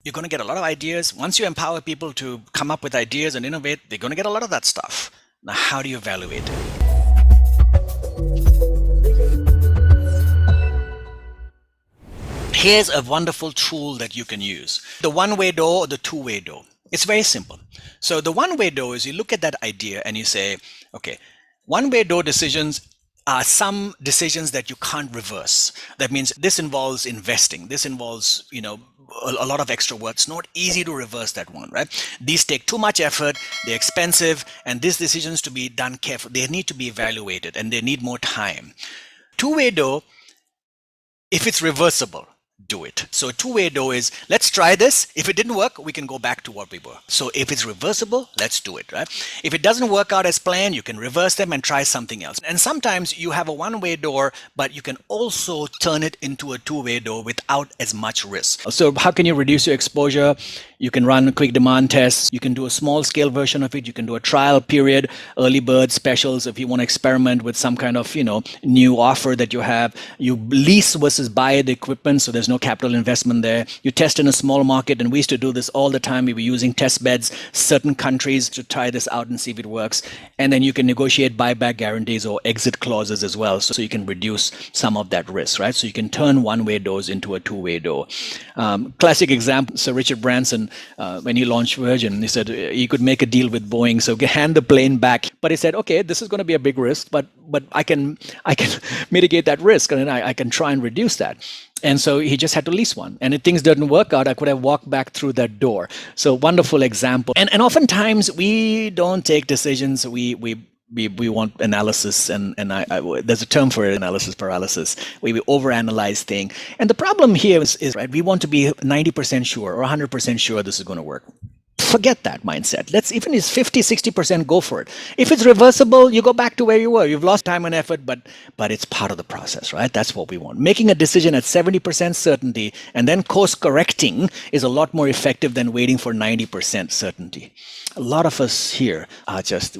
You're going to get a lot of ideas. Once you empower people to come up with ideas and innovate, they're going to get a lot of that stuff. Now, how do you evaluate it? Here's a wonderful tool that you can use. The one-way door or the two-way door. It's very simple. So the one-way door is you look at that idea and you say, okay, one-way door decisions are some decisions that you can't reverse. That means this involves investing. This involves, a lot of extra work. It's not easy to reverse that one, right? These take too much effort, they're expensive, and these decisions to be done carefully. They need to be evaluated and they need more time. Two-way door, if it's reversible, do it. So a two-way door is, let's try this. If it didn't work, we can go back to what we were. So if it's reversible, let's do it, right? If it doesn't work out as planned, you can reverse them and try something else. And sometimes you have a one-way door, but you can also turn it into a two-way door without as much risk. So how can you reduce your exposure? You can run quick demand tests. You can do a small scale version of it. You can do a trial period, early bird specials. If you want to experiment with some kind of, new offer that you have, you lease versus buy the equipment. So there's no capital investment there. You test in a small market. And we used to do this all the time. We were using test beds, certain countries to try this out and see if it works. And then you can negotiate buyback guarantees or exit clauses as well. So you can reduce some of that risk, right? So you can turn one-way doors into a two-way door. Classic example, Sir Richard Branson, when he launched Virgin, he said he could make a deal with Boeing, so hand the plane back. But he said, okay, this is going to be a big risk, but I can mitigate that risk, and I can try and reduce that. And so he just had to lease one. And if things didn't work out, I could have walked back through that door. So wonderful example. And oftentimes we don't take decisions. We want analysis, and there's a term for it, analysis paralysis. We overanalyze things. And the problem here is right, we want to be 90% sure or 100% sure this is going to work. Forget that mindset. Let's, even if it's 50, 60%, go for it. If it's reversible, you go back to where you were. You've lost time and effort, but it's part of the process, right? That's what we want. Making a decision at 70% certainty and then course correcting is a lot more effective than waiting for 90% certainty. A lot of us here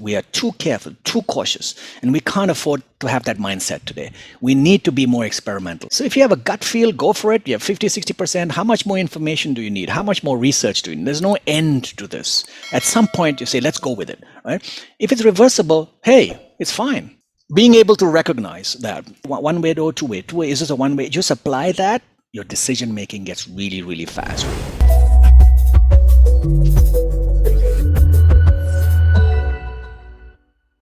we are too careful, too cautious, and we can't afford to have that mindset today. We need to be more experimental. So if you have a gut feel, go for it. You have 50, 60%. How much more information do you need? How much more research do you need? There's no end to this. At some point, you say, let's go with it, right? If it's reversible, hey, it's fine. Being able to recognize that one way or two way is just a one way, just apply that, your decision making gets really, really fast.